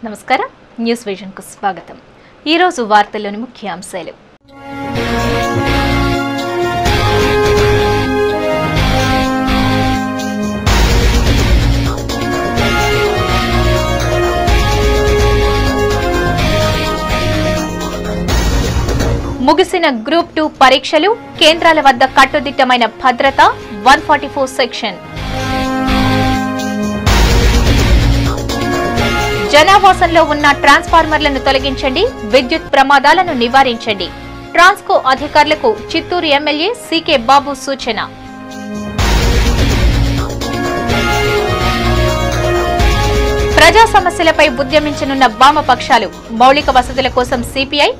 నమస్కారం news vision కు స్వాగతం। ఈ రోజు వార్తల్లోని ముఖ్య అంశాలు। ముగిసిన గ్రూప్ 2 పరీక్షలు, కేంద్రాల వద్ద కట్టుదిట్టమైన భద్రత, 144 సెక్షన్। జనావాసంలో ఉన్న ట్రాన్స్ఫార్మర్లను తొలగించండి, విద్యుత్ ప్రమాదాలను నివారించండి। ట్రాన్స్కో అధికారులకు చిత్తూరు ఎమ్మెల్యే సీకే బాబు సూచన। ప్రజా సమస్యలపై ఉద్యమించనున్న వామపక్షాలు, మౌలిక వసతుల కోసం సిపిఐ,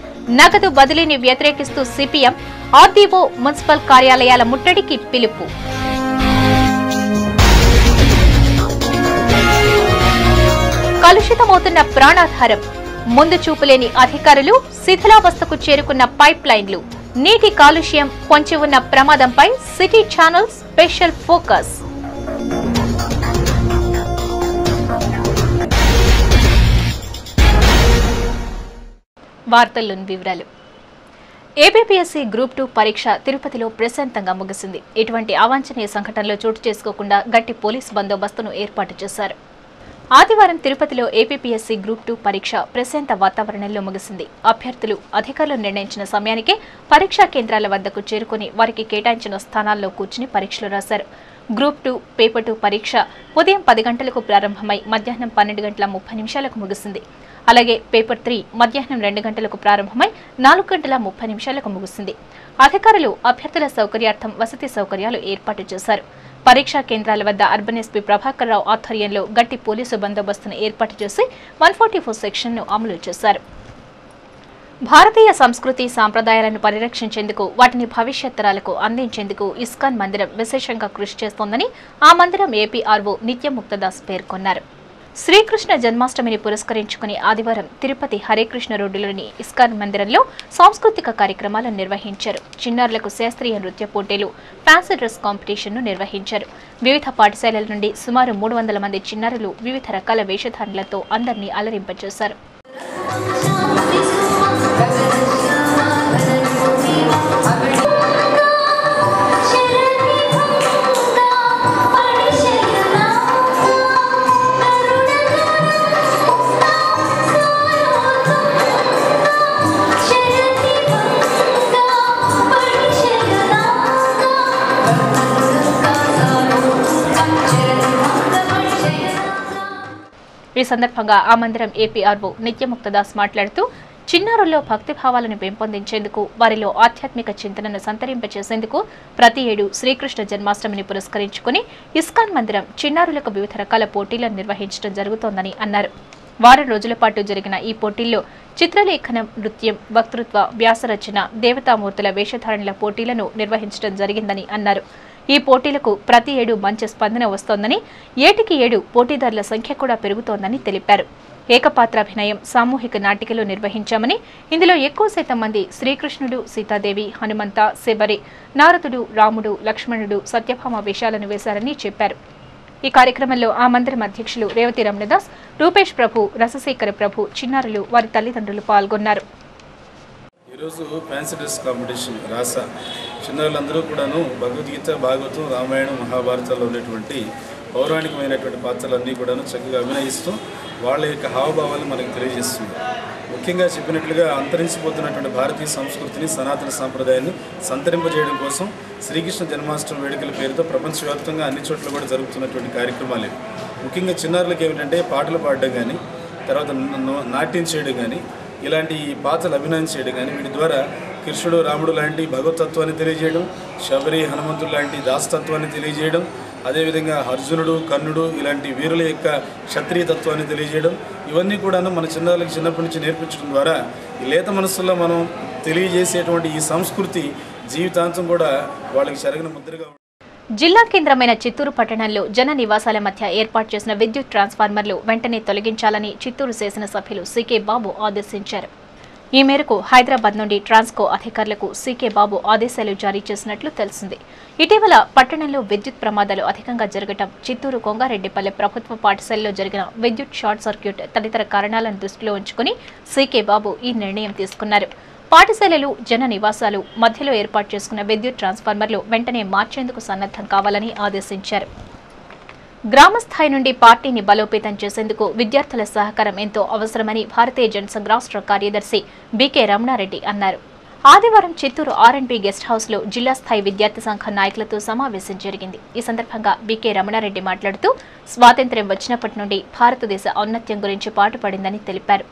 నగదు బదిలీని వ్యతిరేకిస్తూ సిపిఎం, ఆర్డీఓ, మున్సిపల్ కార్యాలయాల ముట్టడికి పిలుపు। కలుషితమవుతున్న ప్రాణాధారం, ముందు చూపులేని అధికారులు, శిథిలావస్థకు చేరుకున్న పైప్ లైన్లు, నీటి కాలుష్యం, పొంచి ఉన్న ప్రమాదంపై సిటీ ఛానల్ స్పెషల్ ఫోకస్। వార్తల్లోని వివరాలు। ఏబీపీఎస్సీ గ్రూప్ 2 పరీక్ష తిరుపతిలో ప్రశాంతంగా ముగిసింది। ఇటువంటి అవాంఛనీయ సంఘటనలు చోటు చేసుకోకుండా గట్టి పోలీసు బందోబస్తును ఏర్పాటు చేశారు। ఆదివారం తిరుపతిలో ఏపీఎస్సీ గ్రూప్ 2 పరీక్ష ప్రశాంత వాతావరణంలో ముగిసింది। అభ్యర్థులు అధికారులు నిర్ణయించిన సమయానికే పరీక్షా కేంద్రాల వద్దకు చేరుకుని వారికి కేటాయించిన స్థానాల్లో కూర్చుని పరీక్షలు రాశారు। గ్రూప్ 2 పేపర్ 2 పరీక్ష ఉదయం 10 గంటలకు ప్రారంభమై మధ్యాహ్నం 12:30 ముగిసింది। అలాగే పేపర్ 3 మధ్యాహ్నం 2 గంటలకు ప్రారంభమై 4:30 ముగిసింది। అధికారులు అభ్యర్థుల సౌకర్యార్థం వసతి సౌకర్యాలు ఏర్పాటు చేశారు। పరీక్షా కేంద్రాల వద్ద అర్బన్ ఎస్పీ ప్రభాకర్ రావు ఆధ్వర్యంలో గట్టి పోలీసు బందోబస్తును ఏర్పాటు చేసి 144 సెక్షన్ను అమలు చేశారు। భారతీయ సంస్కృతి సాంప్రదాయాలను పరిరక్షించేందుకు, వాటిని భవిష్యత్ తరాలకు అందించేందుకు ఇస్కాన్ మందిరం విశేషంగా కృషి చేస్తోందని ఆ మందిరం ఏపీఆర్ఓ నిత్యముక్తదాస్ పేర్కొన్నారు। శ్రీకృష్ణ జన్మాష్టమిని పురస్కరించుకుని ఆదివారం తిరుపతి హరేకృష్ణ రోడ్డులోని ఇస్కాన్ మందిరంలో సాంస్కృతిక కార్యక్రమాలను నిర్వహించారు। చిన్నారులకు శాస్త్రీయ నృత్య పోటీలు, ఫ్యాన్సీ డ్రెస్ కాంపిటీషన్ను నిర్వహించారు। వివిధ పాఠశాలల నుండి సుమారు 300 మంది చిన్నారులు వివిధ రకాల వేషధారణలతో అందరినీ అలరింపచేశారు। ఈ సందర్భంగా ఆ మందిరం ఏపీఆర్ఓ నిత్యముక్తదాస్ మాట్లాడుతూ, చిన్నారుల్లో భక్తిభావాలను పెంపొందించేందుకు, వారిలో ఆధ్యాత్మిక చింతనను సంతరింపచేసేందుకు ప్రతి ఏడు శ్రీకృష్ణ జన్మాష్టమిని పురస్కరించుకుని ఇస్కాన్ మందిరం చిన్నారులకు వివిధ రకాల పోటీలను నిర్వహించడం జరుగుతోందని అన్నారు। వారం రోజుల పాటు జరిగిన ఈ పోటీల్లో చిత్రలేఖనం, నృత్యం, వక్తృత్వ, వ్యాసరచన, దేవతామూర్తుల వేషధారణల పోటీలను నిర్వహించడం జరిగిందని అన్నారు। ఈ పోటీలకు ప్రతి ఏడు మంచి స్పందన వస్తోందని, ఏటికి 7 పోటీదారుల సంఖ్య కూడా పెరుగుతోందని తెలిపారు। ఏకపాత్రాభినయం, సామూహిక నాటికలు నిర్వహించామని, ఇందులో ఎక్కువ శాతం మంది శ్రీకృష్ణుడు, సీతాదేవి, హనుమంత, శబరి, నారదుడు, రాముడు, లక్ష్మణుడు, సత్యభామ వేషాలను వేశారని చెప్పారు। ఈ కార్యక్రమంలో ఆ మందిరం అధ్యక్షులు రేవతి రమణదాస్, రూపేష్ ప్రభు, రసశేఖర ప్రభు, చిన్నారులు, వారి తల్లిదండ్రులు పాల్గొన్నారు। ఈరోజు ఫ్యాన్సీ డ్రెస్ కాంపిటీషన్ రాస చిన్నారులందరూ కూడాను భగవద్గీత, భాగవతం, రామాయణం, మహాభారతాల్లో ఉన్నటువంటి పౌరాణికమైనటువంటి పాత్రలన్నీ కూడాను చక్కగా అభినయిస్తూ వాళ్ళ యొక్క హావభావాలు మనకు తెలియజేస్తుంది। ముఖ్యంగా చెప్పినట్లుగా అంతరించిపోతున్నటువంటి భారతీయ సంస్కృతిని, సనాతన సాంప్రదాయాన్ని సంతరింపజేయడం కోసం శ్రీకృష్ణ జన్మాష్టమి వేడుకల పేరుతో ప్రపంచవ్యాప్తంగా అన్ని చోట్ల కూడా జరుగుతున్నటువంటి కార్యక్రమాలు ఇవి। ముఖ్యంగా చిన్నారులకు ఏమిటంటే పాటలు పాడడం కానీ, తర్వాత నాట్యం చేయడం కానీ, ఇలాంటి పాత్రలు అభినయం చేయడం కానీ, వీటి ద్వారా కృష్ణుడు, రాముడు లాంటి భగవతత్వాన్ని తెలియజేయడం, శబరి, హనుమంతుడు లాంటి దాస్తత్వాన్ని తెలియజేయడం, అదేవిధంగా అర్జునుడు, కర్ణుడు ఇలాంటి వీరుల యొక్క క్షత్రియతత్వాన్ని తెలియజేయడం, ఇవన్నీ కూడాను మన చిన్నారులకు చిన్నప్పటి నుంచి నేర్పించడం ద్వారా ఈ లేత మనస్సుల్లో మనం తెలియజేసేటువంటి ఈ సంస్కృతి జీవితాంతం కూడా వాళ్ళకి చెరగని ముద్రగా ఉంటుంది। జిల్లా కేంద్రమైన చిత్తూరు పట్టణంలో జన నివాసాల మధ్య ఏర్పాటు చేసిన విద్యుత్ ట్రాన్స్ఫార్మర్లు వెంటనే తొలగించాలని చిత్తూరు శాసనసభ్యులు సీకే బాబు ఆదేశించారు। ఈ మేరకు హైదరాబాద్ నుండి ట్రాన్స్కో అధికారులకు సీకే బాబు ఆదేశాలు జారీ చేసినట్లు తెలిసింది. ఇటీవల పట్టణంలో విద్యుత్ ప్రమాదాలు అధికంగా జరగటం, చిత్తూరు కొంగారెడ్డిపల్లె ప్రభుత్వ పాఠశాలలో జరిగిన విద్యుత్ షార్ట్ సర్క్యూట్ తదితర కారణాలను దృష్టిలో ఉంచుకుని సీకే బాబు ఈ నిర్ణయం తీసుకున్నారు. పాఠశాలలు, జన నివాసాలు మధ్యలో ఏర్పాటు చేసుకున్న విద్యుత్ ట్రాన్స్ఫార్మర్లు వెంటనే మార్చేందుకు సన్నద్దం కావాలని ఆదేశించారు. గ్రామస్థాయి నుండి పార్టీని బలోపేతం చేసేందుకు విద్యార్థుల సహకారం ఎంతో అవసరమని భారతీయ జనసంఘ్ రాష్ట్ర కార్యదర్శి బీకే రమణారెడ్డి అన్నారు. ఆదివారం చిత్తూరు ఆర్ఎండ్బి గెస్ట్ హౌస్ లో జిల్లా స్థాయి విద్యార్థి సంఘ నాయకులతో సమావేశం జరిగింది. ఈ సందర్భంగా బీకే రమణారెడ్డి మాట్లాడుతూ స్వాతంత్ర్యం వచ్చినప్పటి నుండి భారతదేశ ఔన్నత్యం గురించి పాటుపడిందని తెలిపారు.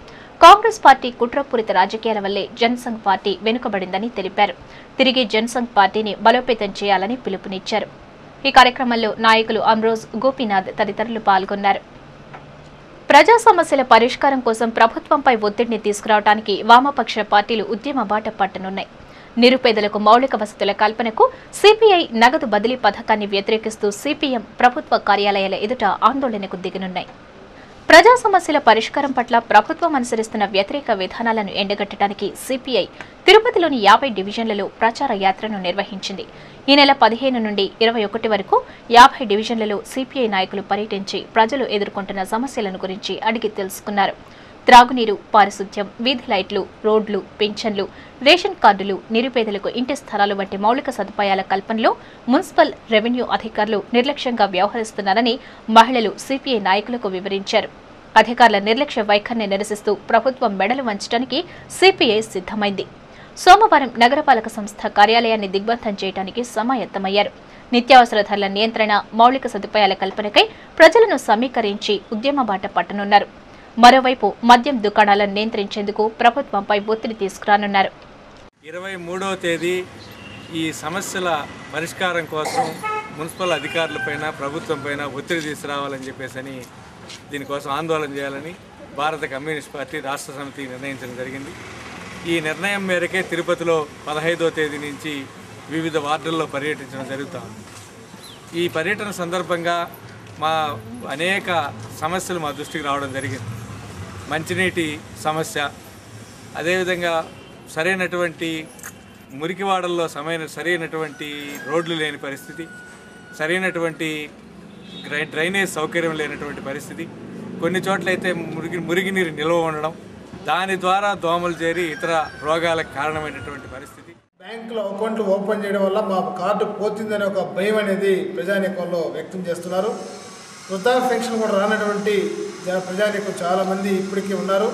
కాంగ్రెస్ పార్టీ కుట్రపూరిత రాజకీయాల వల్లే జనసంఘ్ పార్టీ వెనుకబడిందని తెలిపారు. తిరిగి జనసంఘ్ పార్టీని బలోపేతం చేయాలని పిలుపునిచ్చారు. ఈ కార్యక్రమంలో నాయకులు అమ్రోజ్, గోపీనాథ్ తదితరులు పాల్గొన్నారు. ప్రజా సమస్యల పరిష్కారం కోసం ప్రభుత్వంపై ఒత్తిడిని తీసుకురావడానికి వామపక్ష పార్టీలు ఉద్యమ బాట పట్టనున్నాయి. నిరుపేదలకు మౌలిక వసతుల కల్పనకు సిపిఐ నగదు బదిలీ పథకాన్ని వ్యతిరేకిస్తూ సిపిఎం ప్రభుత్వ కార్యాలయాల ఎదుట ఆందోళనకు దిగనున్నాయి. ప్రజా సమస్యల పరిష్కారం పట్ల ప్రభుత్వం అనుసరిస్తున్న వ్యతిరేక విధానాలను ఎండగట్టడానికి సిపిఐ తిరుపతిలోని 50 డివిజన్లలో ప్రచార యాత్రను నిర్వహించింది. ఈ నెల 15 నుండి 21 వరకు 50 డివిజన్లలో సిపిఐ నాయకులు పర్యటించి ప్రజలు ఎదుర్కొంటున్న సమస్యలను గురించి అడిగి తెలుసుకున్నారు. త్రాగునీరు, పారిశుద్ధ్యం, వీధి లైట్లు, రోడ్లు, పింఛన్లు, రేషన్ కార్డులు, నిరుపేదలకు ఇంటి స్థలాలు వంటి మౌలిక సదుపాయాల కల్పనలో మున్సిపల్, రెవెన్యూ అధికారులు నిర్లక్ష్యంగా వ్యవహరిస్తున్నారని మహిళలు సిపిఐ నాయకులకు వివరించారు. అధికారుల నిర్లక్ష్య వైఖరిని నిరసిస్తూ ప్రభుత్వం మెడలు వంచడానికి సిపిఐ సిద్ధమైంది. సోమవారం నగరపాలక సంస్థ కార్యాలయాన్ని దిగ్బంధం చేయడానికి సమాయత్తమయ్యారు. నిత్యావసర ధరల నియంత్రణ, మౌలిక సదుపాయాల కల్పనకై ప్రజలను సమీకరించి ఉద్యమ బాట పట్టనున్నారు. మరోవైపు మద్యం దుకాణాలను నియంత్రించేందుకు ప్రభుత్వంపై ఒత్తిడి తీసుకురానున్నారు. 23వ తేదీ ఈ సమస్యల పరిష్కారం కోసం మున్సిపల్ అధికారులపైన, ప్రభుత్వంపైన ఒత్తిడి తీసుకురావాలని చెప్పేసి దీనికోసం ఆందోళన చేయాలని భారత కమ్యూనిస్ట్ పార్టీ రాష్ట్ర సమితి నిర్ణయించడం జరిగింది. ఈ నిర్ణయం మేరకే తిరుపతిలో 15వ తేదీ నుంచి వివిధ వార్డుల్లో పర్యటించడం జరుగుతుంది. ఈ పర్యటన సందర్భంగా మా అనేక సమస్యలు మా దృష్టికి రావడం జరిగింది. మంచినీటి సమస్య, అదేవిధంగా సరైనటువంటి మురికివాడల్లో సరైనటువంటి రోడ్లు లేని పరిస్థితి, సరైనటువంటి డ్రైనేజ్ సౌకర్యం లేనటువంటి పరిస్థితి, కొన్ని చోట్లయితే మురిగినీరు నిల్వ ఉండడం, దాని ద్వారా దోమలు చేరి ఇతర రోగాలకు కారణమైనటువంటి పరిస్థితి. బ్యాంకులో అకౌంట్లు ఓపెన్ చేయడం వల్ల మా కార్డు పోతుందనే ఒక భయం అనేది ప్రజానీకంలో వ్యక్తం చేస్తున్నారు. వృద్ధాప్య పెన్షన్ కూడా రానటువంటి ప్రజానీకం చాలామంది ఇప్పటికీ ఉన్నారు.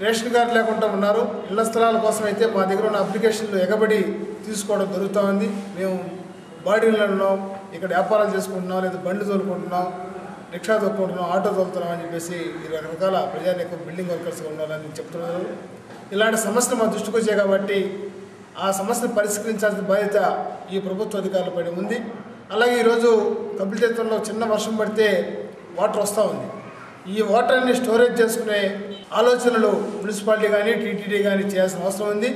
రేషన్ కార్డు లేకుండా ఉన్నారు. ఇళ్ల స్థలాల కోసం అయితే మా దగ్గర ఉన్న అప్లికేషన్లు ఎగబడి తీసుకోవడం జరుగుతూ ఉంది. మేము బాడీలో ఉన్నాం, ఇక్కడ వ్యాపారాలు చేసుకుంటున్నాం, లేదా బండ్లు తోలుకుంటున్నాం, రిక్షా తోలుకుంటున్నాం, ఆటో తోలుతున్నాం అని చెప్పేసి ఈ రకరకాల ప్రజానీకం బిల్డింగ్ వర్కర్స్గా ఉండాలని చెప్తున్నారు. ఇలాంటి సమస్యలు మా దృష్టికి వచ్చాయి కాబట్టి ఆ సమస్యను పరిష్కరించాల్సిన బాధ్యత ఈ ప్రభుత్వ అధికారులపైన ఉంది. అలాగే ఈరోజు కపిలతీర్థంలో చిన్న వర్షం పడితే వాటర్ వస్తూ ఉంది. ఈ వాటర్ని స్టోరేజ్ చేసుకునే ఆలోచనలు మున్సిపాలిటీ కానీ టీటీడీ కానీ చేయాల్సిన అవసరం ఉంది.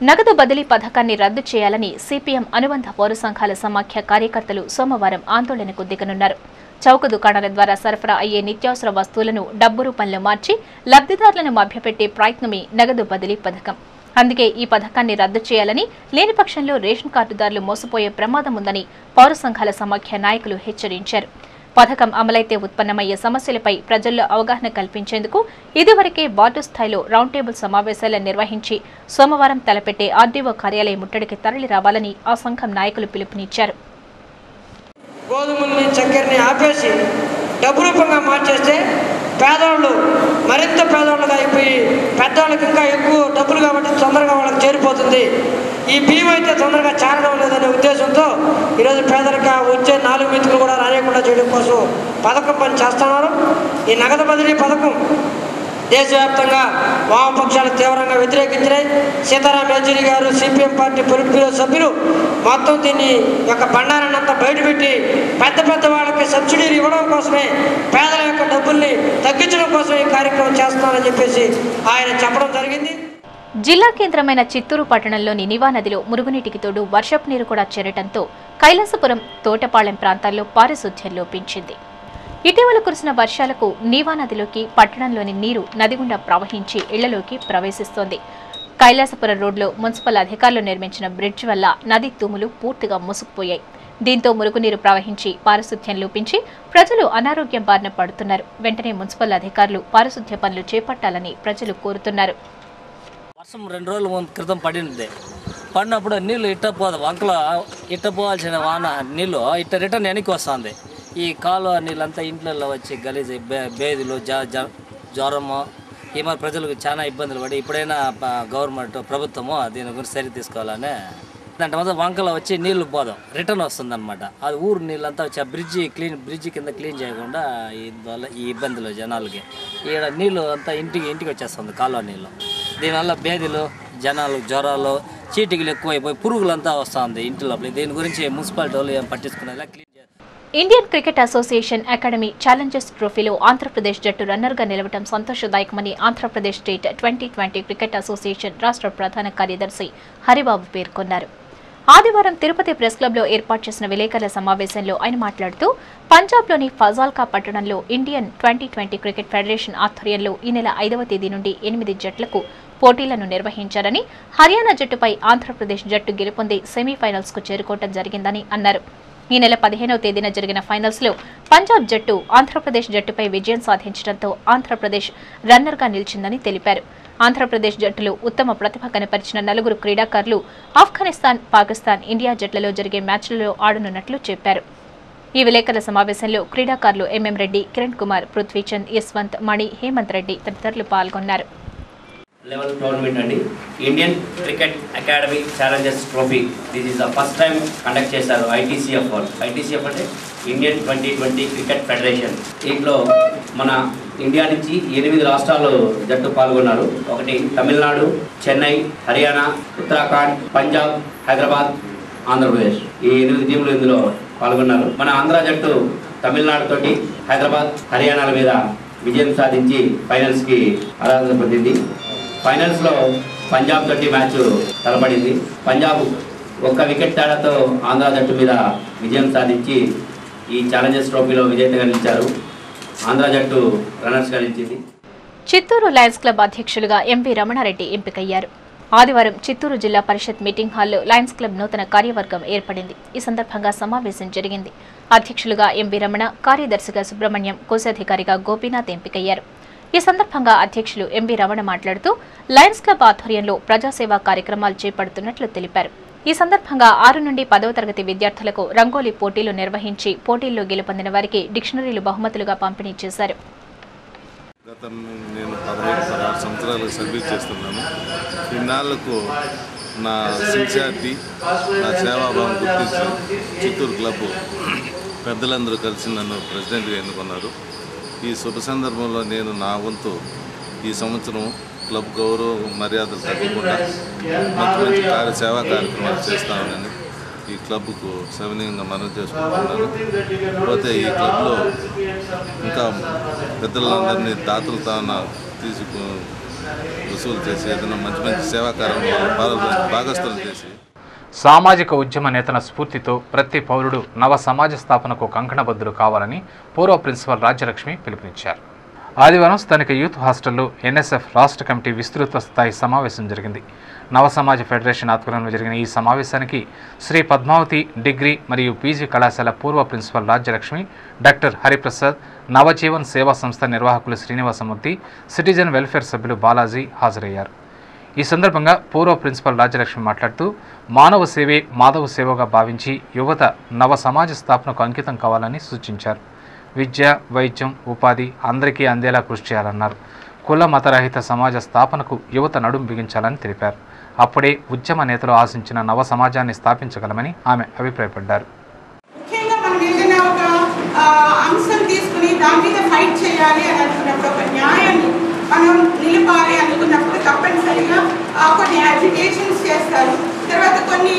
నగదు బదిలీ పథకాన్ని రద్దు చేయాలని సిపిఎం అనుబంధ పౌర సంఘాల సమాఖ్య కార్యకర్తలు సోమవారం ఆందోళనకు దిగనున్నారు. చౌక దుకాణాల ద్వారా సరఫరా అయ్యే నిత్యావసర వస్తువులను డబ్బు రూపంలో మార్చి లబ్ధిదారులను మభ్యపెట్టే ప్రయత్నమే నగదు బదిలీ పథకం. అందుకే ఈ పథకాన్ని రద్దు చేయాలని, లేని పక్షంలో రేషన్ కార్డుదారులు మోసపోయే ప్రమాదం ఉందని పౌర సంఘాల సమాఖ్య నాయకులు హెచ్చరించారు. పథకం అమలైతే ఉత్పన్నమయ్యే సమస్యలపై ప్రజల్లో అవగాహన కల్పించేందుకు ఇదివరకే వార్డు స్థాయిలో రౌండ్ టేబుల్ సమావేశాలను నిర్వహించి సోమవారం తలపెట్టే ఆర్డీఓ కార్యాలయం ముట్టడికి తరలి రావాలని ఆ సంఘం నాయకులు పిలుపునిచ్చారు. గోధుమల్ని, చక్కెరని ఆపేసి డబ్బు రూపంగా మార్చేస్తే పేదవాళ్ళు మరింత పేదవాళ్ళుగా అయిపోయి పెద్దవాళ్ళకి ఇంకా ఎక్కువ డబ్బులు కాబట్టి తొందరగా వాళ్ళకి చేరిపోతుంది. ఈ బియ్యం అయితే తొందరగా చేరడం లేదనే ఉద్దేశంతో ఈరోజు పేదలకు వచ్చే 4 మెతుకులు కూడా రానియకుండా చేయడం కోసం పథకం పని చేస్తున్నారు. ఈ నగదు బదిలీ పథకం దేశవ్యాప్తంగా వామపక్షాలు తీవ్రంగా వ్యతిరేకించినాయి. సీతారాం యేచూరి గారు, సిపిఎం పార్టీ పొలిట్ బ్యూరో సభ్యులు మొత్తం దీన్ని యొక్క బండారాన్ని అంతా బయటపెట్టి పెద్ద పెద్ద వాళ్ళకి సబ్సిడీలు ఇవ్వడం కోసమే, పేదల యొక్క డబ్బుల్ని తగ్గించడం కోసం ఈ కార్యక్రమం చేస్తున్నారని చెప్పేసి ఆయన చెప్పడం జరిగింది. జిల్లా కేంద్రమైన చిత్తూరు పట్టణంలోని నివా నదిలో మురుగునీటికి తోడు వర్షపు నీరు కూడా చేరటంతో కైలాసపురం, తోటపాళెం ప్రాంతాల్లో పారిశుధ్యం లోపించింది. ఇటీవల కురిసిన వర్షాలకు నీవా నదిలోకి పట్టణంలోని నీరు నది గుండా ప్రవహించి ఇళ్లలోకి ప్రవేశిస్తోంది. కైలాసపురం రోడ్లో మున్సిపల్ అధికారులు నిర్మించిన బ్రిడ్జ్ వల్ల నది తూములు పూర్తిగా మూసుకుపోయాయి. దీంతో మురుగునీరు ప్రవహించి పారిశుధ్యం లోపించి ప్రజలు అనారోగ్యం బారిన పడుతున్నారు. వెంటనే మున్సిపల్ అధికారులు పారిశుధ్య పనులు చేపట్టాలని ప్రజలు కోరుతున్నారు. వర్షం 2 రోజుల క్రితం పడినప్పుడు నీళ్ళు ఇట్టపోదు, వంకలో ఇట్టపోవాల్సిన వాన నీళ్ళు ఇట్ట రిటర్న్ వెనక్కి వస్తుంది. ఈ కాలువ నీళ్ళంతా ఇంట్లో వచ్చి గలీజ్ బేదులు జ్వరము ఈ మరి ప్రజలకు చాలా ఇబ్బందులు పడి ఇప్పుడైనా గవర్నమెంట్ ప్రభుత్వము దీని గురించి సరి తీసుకోవాలని దాంట్లో మొత్తం వంకలో వచ్చి నీళ్లు పోదాం రిటర్న్ వస్తుందన్నమాట. అది ఊరు నీళ్ళంతా వచ్చి ఆ బ్రిడ్జి కింద క్లీన్ చేయకుండా దీనివల్ల ఈ ఇబ్బందులు జనాలకి ఇక్కడ నీళ్ళు అంతా ఇంటికి వచ్చేస్తుంది కాలువ నీళ్ళు. దీనివల్ల బేదీలు జనాలు జ్వరాలు చీటికలు ఎక్కువైపోయి పురుగులంతా వస్తుంది ఇంటి లోపల. దీని గురించి మున్సిపాలిటీ వాళ్ళు ఏం పట్టించుకునేలా క్లీన్ చేయాలి. Indian cricket association academy Challengers ట్రోఫీలో ఆంధ్రప్రదేశ్ జట్టు రన్నర్గా నిలవడం సంతోషదాయకమని ఆంధ్రప్రదేశ్ స్టేట్ 2020 క్రికెట్ అసోసియేషన్ రాష్ట్ర ప్రధాన కార్యదర్శి హరిబాబు పేర్కొన్నారు. ఆదివారం తిరుపతి ప్రెస్ క్లబ్లో ఏర్పాటు చేసిన విలేకరుల సమావేశంలో ఆయన మాట్లాడుతూ పంజాబ్లోని ఫజాల్కా పట్టణంలో ఇండియన్ 2020 క్రికెట్ ఫెడరేషన్ ఆధ్వర్యంలో ఈ నెల 5వ తేదీ నుండి 8 జట్లకు పోటీలను నిర్వహించారని, హర్యానా జట్టుపై ఆంధ్రప్రదేశ్ జట్టు గెలుపొంది సెమీఫైనల్స్ కు చేరుకోవడం జరిగిందని అన్నారు. ఈ నెల 15వ తేదీన జరిగిన ఫైనల్స్ లో పంజాబ్ జట్టు ఆంధ్రప్రదేశ్ జట్టుపై విజయం సాధించడంతో ఆంధ్రప్రదేశ్ రన్నర్గా నిలిచిందని తెలిపారు. ఆంధ్రప్రదేశ్ జట్టులో ఉత్తమ ప్రతిభ కనపరిచిన 4 క్రీడాకారులు ఆఫ్ఘనిస్తాన్, పాకిస్తాన్, ఇండియా జట్లలో జరిగే మ్యాచ్లలో ఆడనున్నట్లు చెప్పారు. ఈ విలేకరుల సమావేశంలో క్రీడాకారులు ఎంఎం రెడ్డి, కిరణ్ కుమార్, పృథ్వీచంద్, యశ్వంత్, మణి, హేమంత్ రెడ్డి తదితరులు పాల్గొన్నారు. లెవెల్ టోర్నమెంట్ అండి, Indian cricket academy Challengers trophy. This is the first time conduct చేశారు ఐటీసీఎఫ్ వాళ్ళు. ఐటీసీఎఫ్ అంటే ఇండియన్ 2020 క్రికెట్ ఫెడరేషన్. దీంట్లో మన ఇండియా నుంచి 8 రాష్ట్రాలు జట్టు పాల్గొన్నారు. ఒకటి తమిళనాడు, చెన్నై, హర్యానా, ఉత్తరాఖండ్, పంజాబ్, హైదరాబాద్, ఆంధ్రప్రదేశ్. ఈ 8 టీంలు ఇందులో పాల్గొన్నారు. మన ఆంధ్ర జట్టు తమిళనాడు తోటి హైదరాబాద్, హర్యానాల మీద విజయం సాధించి ఫైనల్స్కి అర్హత పొందింది. ఫైనల్స్లో పంజాబ్ తోటి మ్యాచ్ తలపడింది. పంజాబ్ 1 వికెట్ తేడాతో ఆంధ్ర జట్టు మీద విజయం సాధించి ఈ ఛాలెంజర్స్ ట్రోఫీలో విజేతగా నిలిచారు. ఆంధ్ర జట్టు రన్నర్స్గా నిలిచింది. చిత్తూరు లయన్స్ క్లబ్ అధ్యక్షులుగా ఎంవి రమణారెడ్డి ఎంపికయ్యారు. ఆదివారం చిత్తూరు జిల్లా పరిషత్ మీటింగ్ హాల్లో లయన్స్ క్లబ్ నూతన కార్యవర్గం ఏర్పడింది. ఈ సందర్భంగా సమావేశం జరిగింది. అధ్యక్షులుగా ఎంవి రమణ, కార్యదర్శిగా సుబ్రహ్మణ్యం, కోశాధికారిగా గోపీనాథ్ ఎంపికయ్యారు. ఈ సందర్భంగా అధ్యక్షులు ఎంవి రమణ మాట్లాడుతూ లయన్స్ క్లబ్ ఆధ్వర్యంలో ప్రజాసేవా కార్యక్రమాలు చేపడుతున్నట్లు తెలిపారు. ఈ సందర్భంగా 6 నుండి 10వ తరగతి విద్యార్థులకు రంగోలీ పోటీలు నిర్వహించి పోటీల్లో గెలుపొందిన వారికి డిక్షనరీలు బహుమతులుగా పంపిణీ చేశారు. నేను 15-16 సంవత్సరాలు సర్వీస్ చేస్తున్నాను. ఇన్నాళ్లకు నా సిన్సియారిటీ, నా సేవాభావం గుర్తించి చిత్తూరు క్లబ్ పెద్దలందరూ కలిసి నన్ను ప్రెసిడెంట్గా ఎన్నుకున్నారు. ఈ శుభ సందర్భంలో నేను నా వంతు ఈ సంవత్సరం క్లబ్ గౌరవ మర్యాదలు తగ్గకుండా మంచి సేవా కార్యక్రమాలు చేస్తామని ఈ క్లబ్కు సవినీయంగా మనం చేసుకుంటున్నాను. పోతే ఈ క్లబ్లో ఇంకా పెద్దలందరినీ దాతలు తాను వసూలు చేసి ఏదైనా మంచి సేవా కార్యక్రమాలు భాగస్థులు చేసి సామాజిక ఉద్యమ నేతల స్ఫూర్తితో ప్రతి పౌరుడు నవ సమాజ స్థాపనకు కంకణబద్ధులు కావాలని పూర్వ ప్రిన్సిపల్ రాజ్యలక్ష్మి పిలుపునిచ్చారు. ఆదివారం స్థానిక యూత్ హాస్టల్లో ఎన్ఎస్ఎఫ్ రాష్ట్ర కమిటీ విస్తృత స్థాయి సమావేశం జరిగింది. నవ సమాజ ఫెడరేషన్ ఆధ్వర్యంలో జరిగిన ఈ సమావేశానికి శ్రీ పద్మావతి డిగ్రీ మరియు పీజీ కళాశాల పూర్వ ప్రిన్సిపల్ రాజ్యలక్ష్మి, డాక్టర్ హరిప్రసాద్, నవజీవన్ సేవా సంస్థ నిర్వాహకులు శ్రీనివాసమూర్తి, సిటిజన్ వెల్ఫేర్ సభ్యులు బాలాజీ హాజరయ్యారు. ఈ సందర్భంగా పూర్వ ప్రిన్సిపల్ రాజ్యలక్ష్మి మాట్లాడుతూ మానవ సేవే మాధవ సేవగా భావించి యువత నవ సమాజ స్థాపనకు అంకితం కావాలని సూచించారు. విద్య, వైద్యం, ఉపాధి అందరికీ అందేలా కృషి చేయాలన్నారు. కుల మతరహిత సమాజ స్థాపనకు యువత నడుం బిగించాలని తెలిపారు. అప్పుడే ఉద్యమ నేతలు ఆశించిన నవ సమాజాన్ని స్థాపించగలమని ఆమె అభిప్రాయపడ్డారు. ముఖ్యంగా మనం ఏదైనా ఒక అంశం తీసుకుని దాని మీద ఫైట్ చేయాలి అని అనుకున్నప్పుడు, ఒక న్యాయాన్ని మనం నిలపాలి అనుకున్నప్పుడు తప్పనిసరిగా కొన్ని అజిటేషన్స్ చేస్తారు. తర్వాత కొన్ని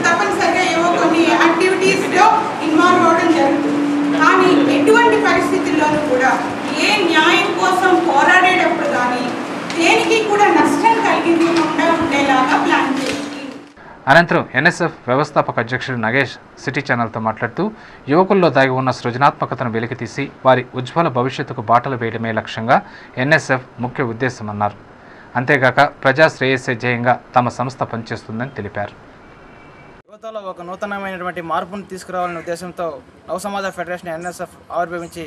తప్పనిసరిగా ఏవో కొన్ని యాక్టివిటీస్లో ఇన్వాల్వ్ అవ్వడం జరుగుతుంది. కానీ ఎటువంటి పరిస్థితుల్లోనూ కూడా ఏ న్యాయం కోసం పోరాడేటప్పుడు కానీ దేనికి కూడా నష్టం కలిగించకుండా ఉండేలాగా ప్లాన్ చేయాలి. అనంతరం ఎన్ఎస్ఎఫ్ వ్యవస్థాపక అధ్యక్షుడు నగేష్ సిటీ ఛానల్తో మాట్లాడుతూ యువకుల్లో దాగి ఉన్న సృజనాత్మకతను వెలికితీసి వారి ఉజ్వల భవిష్యత్తుకు బాటలు వేయడమే లక్ష్యంగా ఎన్ఎస్ఎఫ్ ముఖ్య ఉద్దేశమన్నారు. అంతేగాక ప్రజా శ్రేయస్సే ధ్యేయంగా తమ సంస్థ పనిచేస్తుందని తెలిపారు. యువతలో ఒక నూతనమైనటువంటి మార్పును తీసుకురావాలనే ఉద్దేశంతో నవసమాజ ఫెడరేషన్ ఎన్ఎస్ఎఫ్ ఆవిర్భవించి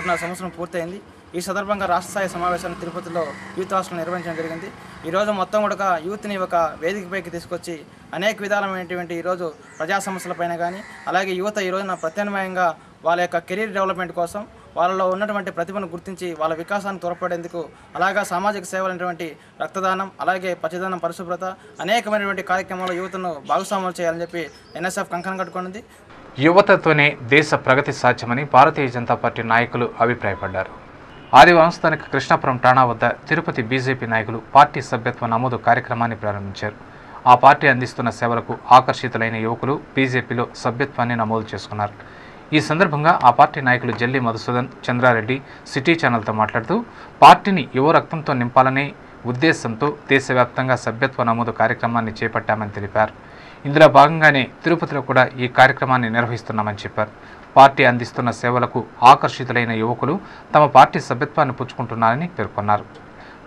1.5 సంవత్సరం పూర్తయింది. ఈ సందర్భంగా రాష్ట్ర స్థాయి సమావేశాన్ని తిరుపతిలో యూత్ హాస్టల్ నిర్వహించడం జరిగింది. ఈరోజు మొత్తం కూడా యూత్ని ఒక వేదికపైకి తీసుకొచ్చి అనేక విధాలమైనటువంటి ఈరోజు ప్రజా సమస్యలపైన కానీ అలాగే యువత ఈరోజున ప్రత్యామ్నాయంగా వాళ్ళ యొక్క కెరీర్ డెవలప్మెంట్ కోసం వాళ్ళలో ఉన్నటువంటి ప్రతిభను గుర్తించి వాళ్ళ వికాసాన్ని తోడ్పడేందుకు అలాగా సామాజిక సేవలైనటువంటి రక్తదానం అలాగే పచ్చదనం పరిశుభ్రత అనేకమైనటువంటి కార్యక్రమాల్లో యువతను భాగస్వాములు చేయాలని చెప్పి ఎన్ఎస్ఎఫ్ కంకణం కట్టుకున్నది. యువతతోనే దేశ ప్రగతి సాధ్యమని భారతీయ జనతా పార్టీ నాయకులు అభిప్రాయపడ్డారు. ఆదివారం స్థానిక కృష్ణాపురం ఠాణా వద్ద తిరుపతి బీజేపీ నాయకులు పార్టీ సభ్యత్వ నమోదు కార్యక్రమాన్ని ప్రారంభించారు. ఆ పార్టీ అందిస్తున్న సేవలకు ఆకర్షితులైన యువకులు బీజేపీలో సభ్యత్వాన్ని నమోదు చేసుకున్నారు. ఈ సందర్భంగా ఆ పార్టీ నాయకులు జల్లి మధుసూదన్ చంద్రారెడ్డి సిటీ ఛానల్తో మాట్లాడుతూ పార్టీని యువ రక్తంతో నింపాలనే ఉద్దేశంతో దేశవ్యాప్తంగా సభ్యత్వ నమోదు కార్యక్రమాన్ని చేపట్టామని తెలిపారు. ఇందులో భాగంగానే తిరుపతిలో కూడా ఈ కార్యక్రమాన్ని నిర్వహిస్తున్నామని చెప్పారు. పార్టీ అందిస్తున్న సేవలకు ఆకర్షితులైన యువకులు తమ పార్టీ సభ్యత్వాన్ని పుచ్చుకుంటున్నారని పేర్కొన్నారు.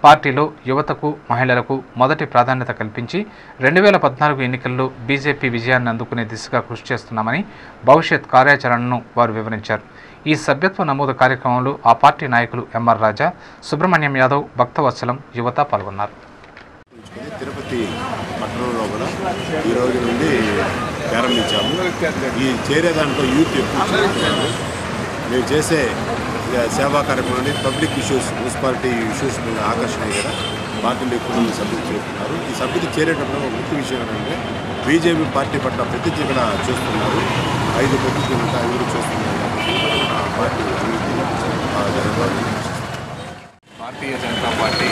పార్టీలో యువతకు మహిళలకు మొదటి ప్రాధాన్యత కల్పించి 2014 ఎన్నికల్లో బీజేపీ విజయాన్ని అందుకునే దిశగా కృషి చేస్తున్నామని భవిష్యత్ కార్యాచరణను వారు వివరించారు. ఈ సభ్యత్వ నమోదు కార్యక్రమంలో ఆ పార్టీ నాయకులు ఎంఆర్ రాజా, సుబ్రహ్మణ్యం యాదవ్, భక్తవత్సలం, యువత పాల్గొన్నారు. తిరుపతి పట్టణంలో కూడా ఈ రోజు నుండి ప్రారంభించాము. ఈ చేరే దాంట్లో యూత్ ఎక్కువ చేస్తున్నారు. మేము చేసే సేవా కార్యక్రమాన్ని పబ్లిక్ ఇష్యూస్ మున్సిపాలిటీ ఇష్యూస్ మీద ఆకర్షణ కదా పార్టీలు ఎక్కువ మంది సభ్యులు చేస్తున్నారు. ఈ సభ్యులు చేరేటప్పుడు ఒక ముఖ్య విషయం ఏంటంటే బీజేపీ పార్టీ పట్ల ప్రతిజ్ఞ కూడా చేస్తున్నారు. 5 ప్రతిజ్ఞలు ఉంటా 5 చేస్తున్నారు కాబట్టి పార్టీ భారతీయ జనతా పార్టీ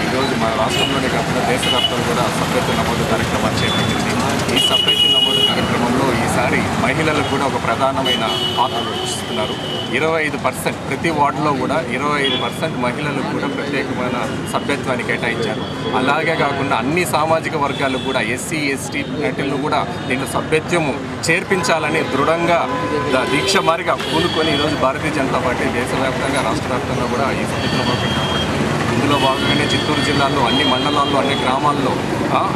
ఈరోజు మన రాష్ట్రంలోనే కాకుండా దేశవ్యాప్తంగా కూడా సభ్యత్వ నమోదు కార్యక్రమాన్ని చేపట్టింది. ఈ సభ్యత్వ నమోదు కార్యక్రమంలో ఈసారి మహిళలకు కూడా ఒక ప్రధానమైన పాత్ర వహిస్తున్నారు. 25% ప్రతి వార్డులో కూడా 25% మహిళలకు కూడా ప్రత్యేకమైన సభ్యత్వాన్ని కేటాయించారు. అలాగే కాకుండా అన్ని సామాజిక వర్గాలకు కూడా ఎస్సీ ఎస్టీ నటులను కూడా దీంట్లో సభ్యత్వము చేర్పించాలని దృఢంగా దీక్ష మారిగా పూనుకొని ఈరోజు భారతీయ జనతా పార్టీ దేశవ్యాప్తంగా రాష్ట్ర వ్యాప్తంగా కూడా ఈ సభ్యత్వ నమోదు. ఇందులో భాగంగానే చిత్తూరు జిల్లాలో అన్ని మండలాల్లో అన్ని గ్రామాల్లో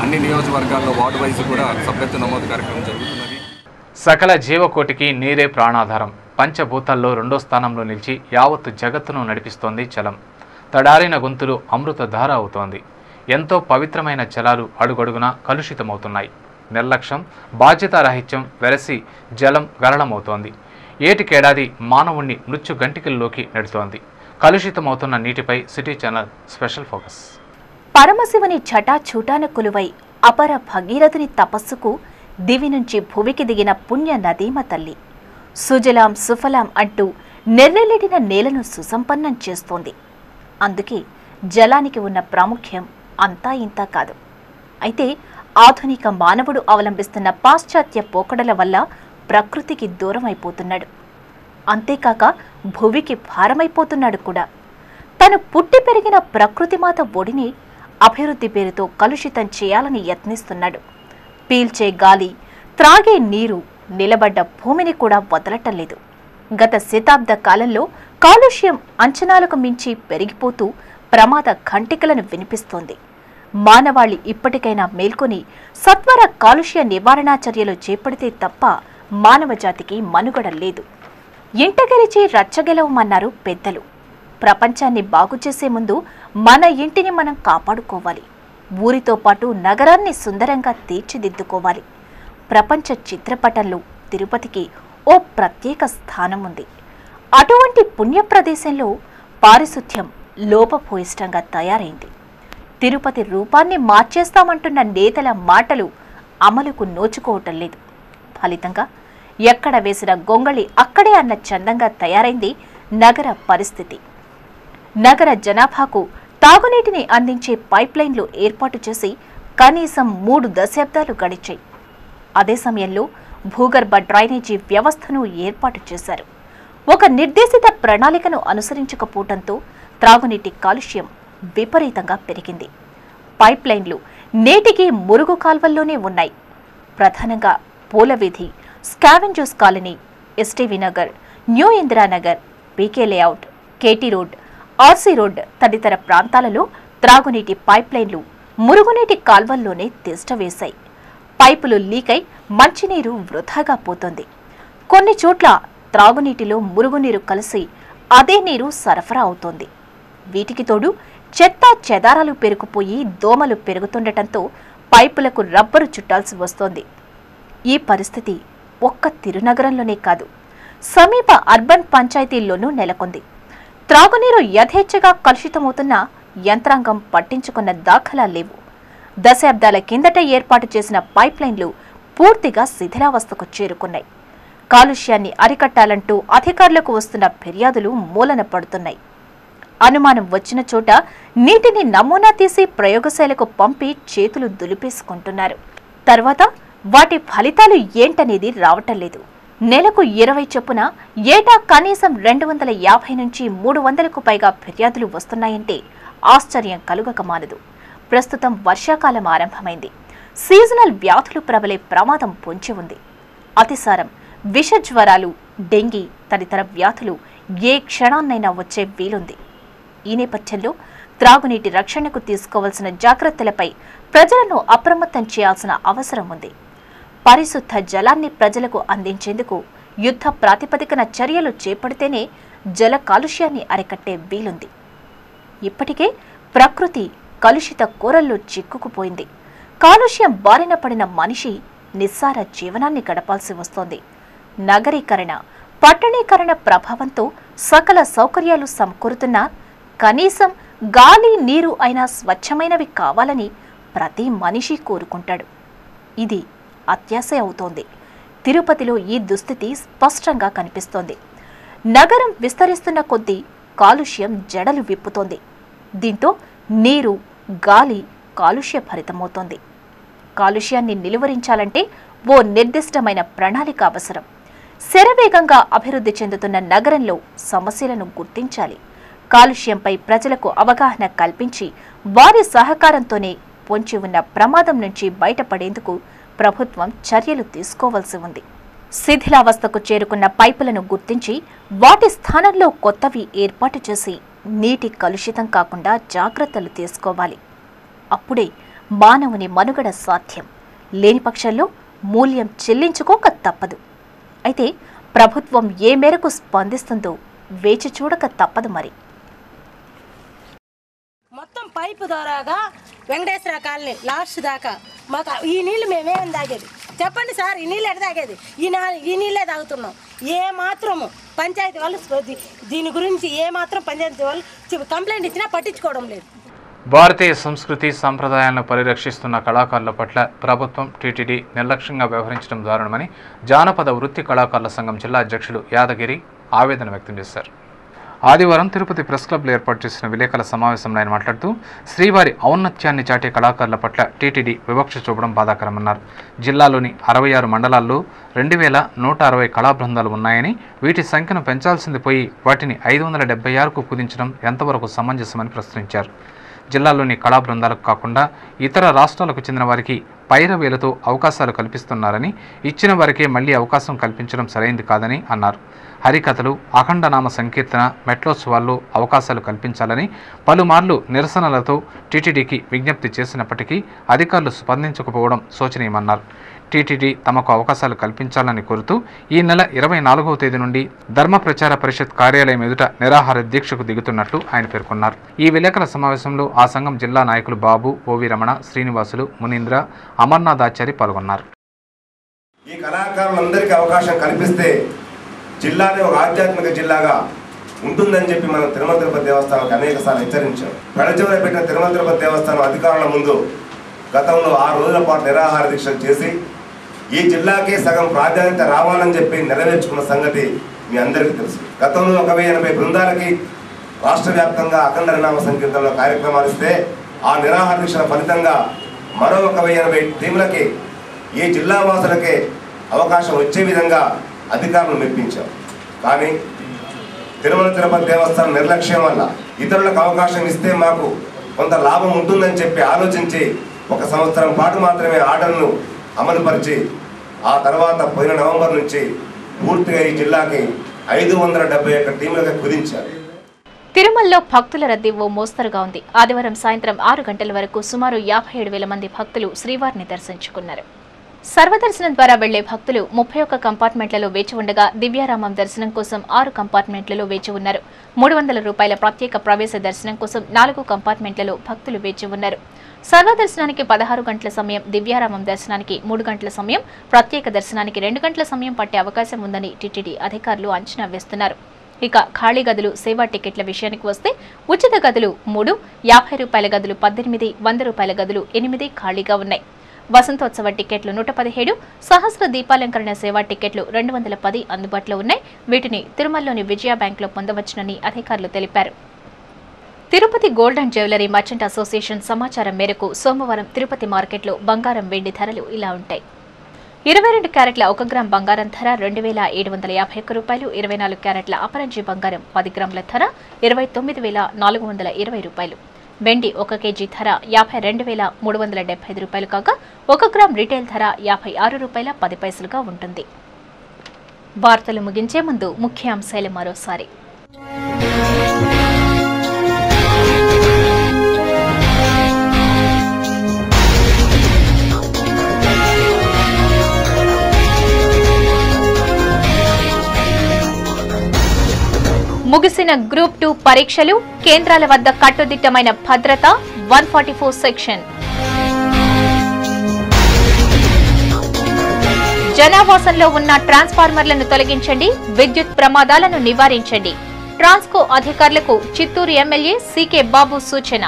అన్ని నియోజకవర్గాల్లో వార్డు వైజ్ కూడా సభ్యత్వ నమోదు కార్యక్రమం జరుగుతున్నది. సకల జీవకోటికి నీరే ప్రాణాధారం. పంచభూతాల్లో 2వ స్థానంలో నిలిచి యావత్తు జగత్తును నడిపిస్తోంది జలం. తడారిన గొంతులు అమృతధార అవుతోంది. ఎంతో పవిత్రమైన జలాలు అడుగడుగునా కలుషితమవుతున్నాయి. నిర్లక్ష్యం, బాధ్యతారాహిత్యం వెరసి జలం గరళమవుతోంది. ఏటికేడాది మానవుణ్ణి మృత్యు గంటికల్లోకి నెడుతోంది. కలుషితమవుతున్న నీటిపై సిటీ ఛానల్ స్పెషల్ ఫోకస్. పరమశివుని చటాచూటాన కొలువై అపర భగీరథుని తపస్సుకు దివి నుంచి భూమికి దిగిన పుణ్య నదీమ తల్లి సుజలాం సుఫలాం అంటూ నెర్రెలిడిన నేలను సుసంపన్నం చేస్తోంది. అందుకే జలానికి ఉన్న ప్రాముఖ్యం అంతా ఇంతా కాదు. అయితే ఆధునిక మానవుడు అవలంబిస్తున్న పాశ్చాత్య పోకడల వల్ల ప్రకృతికి దూరం అయిపోతున్నాడు. అంతేకాక భూమికి భారమైపోతున్నాడు కూడా. తను పుట్టి పెరిగిన ప్రకృతిమాత ఒడిని అభివృద్ధి పేరుతో కలుషితం చేయాలని యత్నిస్తున్నాడు. పీల్చే గాలి, త్రాగే నీరు, నిలబడ్డ భూమిని కూడా వదలటం లేదు. గత శతాబ్ద కాలంలో కాలుష్యం అంచనాలకు మించి పెరిగిపోతూ ప్రమాద ఘంటికలను వినిపిస్తోంది. మానవాళి ఇప్పటికైనా మేల్కొని సత్వర కాలుష్య నివారణా చర్యలు చేపడితే తప్ప మానవ జాతికి మనుగడ లేదు. ఇంట గెలిచి రచ్చగెలవమన్నారు పెద్దలు. ప్రపంచాన్ని బాగుచేసే ముందు మన ఇంటిని మనం కాపాడుకోవాలి. ఊరితో పాటు నగరాన్ని సుందరంగా తీర్చిదిద్దుకోవాలి. ప్రపంచ చిత్రపటంలో తిరుపతికి ఓ ప్రత్యేక స్థానం ఉంది. అటువంటి పుణ్యప్రదేశంలో పారిశుధ్యం లోపభూయిష్టంగా తయారైంది. తిరుపతి రూపాన్ని మార్చేస్తామంటున్న నేతల మాటలు అమలుకు నోచుకోవటం లేదు. ఫలితంగా ఎక్కడ వేసిన గొంగళి అక్కడే అన్న చందంగా తయారైంది నగర పరిస్థితి. నగర జనాభాకు తాగునీటిని అందించే పైప్లైన్లు ఏర్పాటు చేసి కనీసం 3 దశాబ్దాలు గడిచాయి. అదే సమయంలో భూగర్భ డ్రైనేజీ వ్యవస్థను ఏర్పాటు చేశారు. ఒక నిర్దేశిత ప్రణాళికను అనుసరించకపోవడంతో త్రాగునీటి కాలుష్యం విపరీతంగా పెరిగింది. పైప్లైన్లు నేటికి మురుగు కాల్వల్లోనే ఉన్నాయి. ప్రధానంగా Pulaveedhi, scavengers colony, STV Nagar, new Indiranagar, PK layout, KT road, RC road తదితర ప్రాంతాలలో త్రాగునీటి పైప్లైన్లు మురుగునీటి కాల్వల్లోనే తిష్టవేశాయి. పైపులు లీకై మంచినీరు వృధాగా పోతోంది. కొన్ని చోట్ల త్రాగునీటిలో మురుగునీరు కలిసి అదే నీరు సరఫరా అవుతోంది. వీటికి తోడు చెత్త చెదారాలు పెరుకుపోయి దోమలు పెరుగుతుండటంతో పైపులకు రబ్బరు చుట్టాల్సి వస్తోంది. ఈ పరిస్థితి ఒక్క తిరునగరంలోనే కాదు, సమీప అర్బన్ పంచాయతీల్లోనూ నెలకొంది. త్రాగునీరు యథేచ్ఛగా కలుషితమవుతున్నా యంత్రాంగం పట్టించుకున్న దాఖలా లేవు. దశాబ్దాల కిందట ఏర్పాటు చేసిన పైప్లైన్లు పూర్తిగా శిథిలావస్థకు చేరుకున్నాయి. కాలుష్యాన్ని అరికట్టాలంటూ అధికారులకు వస్తున్న ఫిర్యాదులు మూలన పడుతున్నాయి. అనుమానం వచ్చిన చోట నీటిని నమూనా తీసి ప్రయోగశాలకు పంపి చేతులు దులిపేసుకుంటున్నారు. తర్వాత వాటి ఫలితాలు ఏంటనేది రావటం లేదు. నెలకు 20 చొప్పున ఏటా కనీసం 250 నుంచి 300కు పైగా ఫిర్యాదులు వస్తున్నాయంటే ఆశ్చర్యం కలుగక మానదు. ప్రస్తుతం వర్షాకాలం ఆరంభమైంది. సీజనల్ వ్యాధులు ప్రబలే ప్రమాదం పొంచి ఉంది. అతిసారం, విష జ్వరాలు, డెంగీ తదితర వ్యాధులు ఏ క్షణాన్నైనా వచ్చే వీలుంది. ఈ నేపథ్యంలో త్రాగునీటి రక్షణకు తీసుకోవాల్సిన జాగ్రత్తలపై ప్రజలను అప్రమత్తం చేయాల్సిన అవసరం ఉంది. పరిశుద్ధ జలాన్ని ప్రజలకు అందించేందుకు యుద్ధ ప్రాతిపదికన చర్యలు చేపడితేనే జల కాలుష్యాన్ని అరికట్టే వీలుంది. ఇప్పటికే ప్రకృతి కలుషిత కూరల్లో చిక్కుకుపోయింది. కాలుష్యం బారిన పడిన మనిషి నిస్సార జీవనాన్ని గడపాల్సి వస్తోంది. నగరీకరణ, పట్టణీకరణ ప్రభావంతో సకల సౌకర్యాలు సమకూరుతున్నా కనీసం గాలి, నీరు అయినా స్వచ్ఛమైనవి కావాలని ప్రతి మనిషి కోరుకుంటాడు. ఇది అత్యాశ అవుతోంది. తిరుపతిలో ఈ దుస్థితి స్పష్టంగా కనిపిస్తోంది. నగరం విస్తరిస్తున్న కొద్దీ కాలుష్యం జడలు విప్పుతోంది. దీంతో నీరు, గాలి కాలుష్యభరితమవుతోంది. కాలుష్యాన్ని నిలువరించాలంటే ఓ నిర్దిష్టమైన ప్రణాళిక అవసరం. శరవేగంగా అభివృద్ధి చెందుతున్న నగరంలో సమస్యలను గుర్తించాలి. కాలుష్యంపై ప్రజలకు అవగాహన కల్పించి వారి సహకారంతోనే పొంచి ఉన్న ప్రమాదం నుంచి బయటపడేందుకు ప్రభుత్వం చర్యలు తీసుకోవాల్సి ఉంది. శిథిలావస్థకు చేరుకున్న పైపులను గుర్తించి వాటి స్థానంలో కొత్తవి ఏర్పాటు చేసి నీటి కలుషితం కాకుండా జాగ్రత్తలు తీసుకోవాలి. అప్పుడే మానవుని మనుగడ సాధ్యం. లేని పక్షంలో మూల్యం చెల్లించుకోక తప్పదు. అయితే ప్రభుత్వం ఏ మేరకు స్పందిస్తుందో వేచి చూడక తప్పదు. మరి మొత్తం పైపు ద్వారాగా వెంకటేశ్వర కాలనీ లాస్ట్ దాకా మాకు ఈ నీళ్ళు మేమేం తాగేది చెప్పండి సార్? ఈ నీళ్ళు ఎడ తాగేది? ఈ నీళ్ళే తాగుతున్నాం. ఏ మాత్రము పంచాయతీ వాళ్ళు దీని గురించి ఏ మాత్రం పంచాయతీ వాళ్ళు కంప్లైంట్ ఇచ్చినా పట్టించుకోవడం లేదు. భారతీయ సంస్కృతి సంప్రదాయాలను పరిరక్షిస్తున్న కళాకారుల పట్ల ప్రభుత్వం, టీటీడీ నిర్లక్ష్యంగా వ్యవహరించడం దారుణమని జానపద వృత్తి కళాకారుల సంఘం జిల్లా అధ్యక్షులు యాదగిరి ఆవేదన వ్యక్తం చేశారు. ఆదివారం తిరుపతి ప్రెస్ క్లబ్లో ఏర్పాటు చేసిన విలేకరుల సమావేశంలో ఆయన మాట్లాడుతూ శ్రీవారి ఔన్నత్యాన్ని చాటే కళాకారుల పట్ల టీటీడీ వివక్ష చూపడం బాధాకరమన్నారు. జిల్లాలోని 66 మండలాల్లో 2160 కళా బృందాలు ఉన్నాయని, వీటి సంఖ్యను పెంచాల్సింది పోయి వాటిని 576కు కుదించడం ఎంతవరకు సమంజసమని ప్రశ్నించారు. జిల్లాలోని కళా బృందాలకు కాకుండా ఇతర రాష్ట్రాలకు చెందిన వారికి పైరవేలతో అవకాశాలు కల్పిస్తున్నారని, ఇచ్చిన వారికే మళ్లీ అవకాశం కల్పించడం సరైంది కాదని అన్నారు. హరికథలు, అఖండనామ సంకీర్తన, మెట్లోత్సవాల్లో అవకాశాలు కల్పించాలని పలుమార్లు నిరసనలతో టీటీడీకి విజ్ఞప్తి చేసినప్పటికీ అధికారులు స్పందించకపోవడం శోచనీయమన్నారు. టీటీడీ తమకు అవకాశాలు కల్పించాలని కోరుతూ ఈ నెల 24వ తేదీ నుండి ధర్మ ప్రచార పరిషత్ కార్యాలయం ఎదుట నిరాహార దీక్షకు దిగుతున్నట్లు ఆయన పేర్కొన్నారు. ఈ విలేకరుల సమావేశంలో ఆ సంఘం జిల్లా నాయకులు బాబు, ఓవి రమణ, శ్రీనివాసులు, మునీంద్ర, అమర్నాథాచారి పాల్గొన్నారు. ఈ కళాకారులందరికీ అవకాశం కల్పిస్తే జిల్లాని ఒక ఆధ్యాత్మిక జిల్లాగా ఉంటుందని చెప్పి మనం తిరుమల తిరుపతి దేవస్థానానికి అనేక సార్లు హెచ్చరించాం. పెడచెవిన పెట్టిన తిరుమల తిరుపతి దేవస్థానం అధికారుల ముందు గతంలో 6 రోజుల పాటు నిరాహార దీక్షలు చేసి ఈ జిల్లాకే సగం ప్రాధాన్యత రావాలని చెప్పి నెరవేర్చుకున్న సంగతి మీ అందరికీ తెలుసు. గతంలో 1080 బృందాలకి రాష్ట్ర వ్యాప్తంగా అఖండ నామ సంకీర్తనలో కార్యక్రమాలు ఇస్తే ఆ నిరాహార దీక్షల ఫలితంగా మరో 1080 టీములకి ఈ జిల్లా వాసులకే అవకాశం వచ్చే విధంగా అధికారులు మెప్పించారు. కానీ తిరుమల తిరుపతి దేవస్థానం నిర్లక్ష్యం వల్ల ఇతరులకు అవకాశం ఇస్తే మాకు కొంత లాభం ఉంటుందని చెప్పి ఆలోచించి 1 సంవత్సరం పాటు మాత్రమే ఆర్డర్ను అమలుపరిచి ఆ తర్వాత పోయిన నవంబర్ నుంచి పూర్తిగా ఈ జిల్లాకి 571 టీములుగా కుదించారు. తిరుమలలో భక్తుల రద్దీ ఓ మోస్తరుగా ఉంది. ఆదివారం సాయంత్రం 6 గంటల వరకు సుమారు 57,000 మంది భక్తులు శ్రీవారిని దర్శించుకున్నారు. సర్వదర్శనం ద్వారా వెళ్లే భక్తులు 31 కంపార్ట్మెంట్లలో వేచి ఉండగా దివ్యారామం దర్శనం కోసం 6 కంపార్ట్మెంట్లలో వేచి ఉన్నారు. 300 రూపాయల ప్రత్యేక ప్రవేశ దర్శనం కోసం 4 కంపార్ట్మెంట్లలో భక్తులు వేచి ఉన్నారు. సర్వదర్శనానికి 16 గంటల సమయం, దివ్యారామం దర్శనానికి 3 గంటల సమయం, ప్రత్యేక దర్శనానికి 2 గంటల సమయం పట్టే అవకాశం ఉందని టీటీడీ అధికారులు అంచనా వేస్తున్నారు. ఇక ఖాళీ గదులు, సేవా టికెట్ల విషయానికి వస్తే ఉచిత గదులు 3, 50 రూపాయల గదులు 18, 100 రూపాయల గదులు 8 ఖాళీగా ఉన్నాయి. వసంతోత్సవ టికెట్లు 117, సహస్ర దీపాలంకరణ సేవా టికెట్లు 210 అందుబాటులో ఉన్నాయి. వీటిని తిరుమలలోని విజయ బ్యాంకులో పొందవచ్చునని అధికారులు తెలిపారు. Tirupati gold and jewellery merchant association సమాచారం మేరకు సోమవారం తిరుపతి మార్కెట్లో బంగారం, వెండి ధరలు ఇలా ఉంటాయి. 22 క్యారెట్ల 1 గ్రామ్ బంగారం ధర 2,751 రూపాయలు. 24 క్యారెట్ల అపరంజి బంగారం 10 గ్రాముల ధర 29,420 రూపాయలు. వెండి 1 కేజీ ధర 52,375 రూపాయలు కాగా 1 గ్రామ్ రీటైల్ ధర 56 రూపాయల 10 పైసలుగా ఉంటుంది. వార్తలు ముగించే ముందు ముఖ్యాంశాలు మరోసారి. ముగిసిన గ్రూప్ 2 పరీక్షలు, కేంద్రాల వద్ద కట్టుదిట్టమైన భద్రత, 144 సెక్షన్. జనావాసంలో ఉన్న ట్రాన్స్ఫార్మర్లను తొలగించండి, విద్యుత్ ప్రమాదాలను నివారించండి. ట్రాన్స్కో అధికారులకు చిత్తూరు ఎమ్మెల్యే సీకే బాబు సూచన.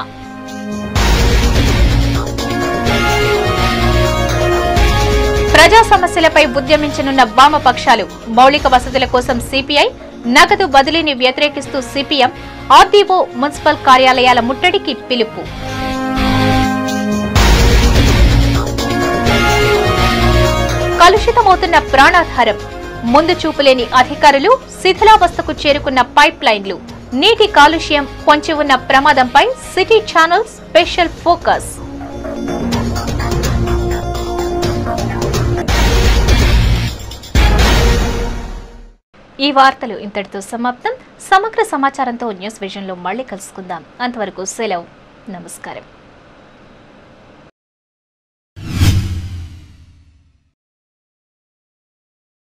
ప్రజా సమస్యలపై ఉద్యమించనున్న వామపక్షాలు, మౌలిక వసతుల కోసం సిపిఐ, నగదు బదిలీని వ్యతిరేకిస్తూ సిపిఎం, ఆర్డీఓ, మున్సిపల్ కార్యాలయాల ముట్టడికి పిలుపు. కలుషితమవుతున్న ప్రాణాధారం, ముందు చూపులేని అధికారులు, శిథిలావస్థకు చేరుకున్న పైప్ లైన్లు, నీటి కాలుష్యం, పొంచి ఉన్న ప్రమాదంపై సిటీ ఛానల్ స్పెషల్ ఫోకస్. ఈ వార్తలు ఇంతటితో సమాప్తం. సమగ్ర సమాచారంతో న్యూస్ విజన్లో మళ్ళీ కలుసుకుందాం. అంతవరకు సెలవు. నమస్కారం.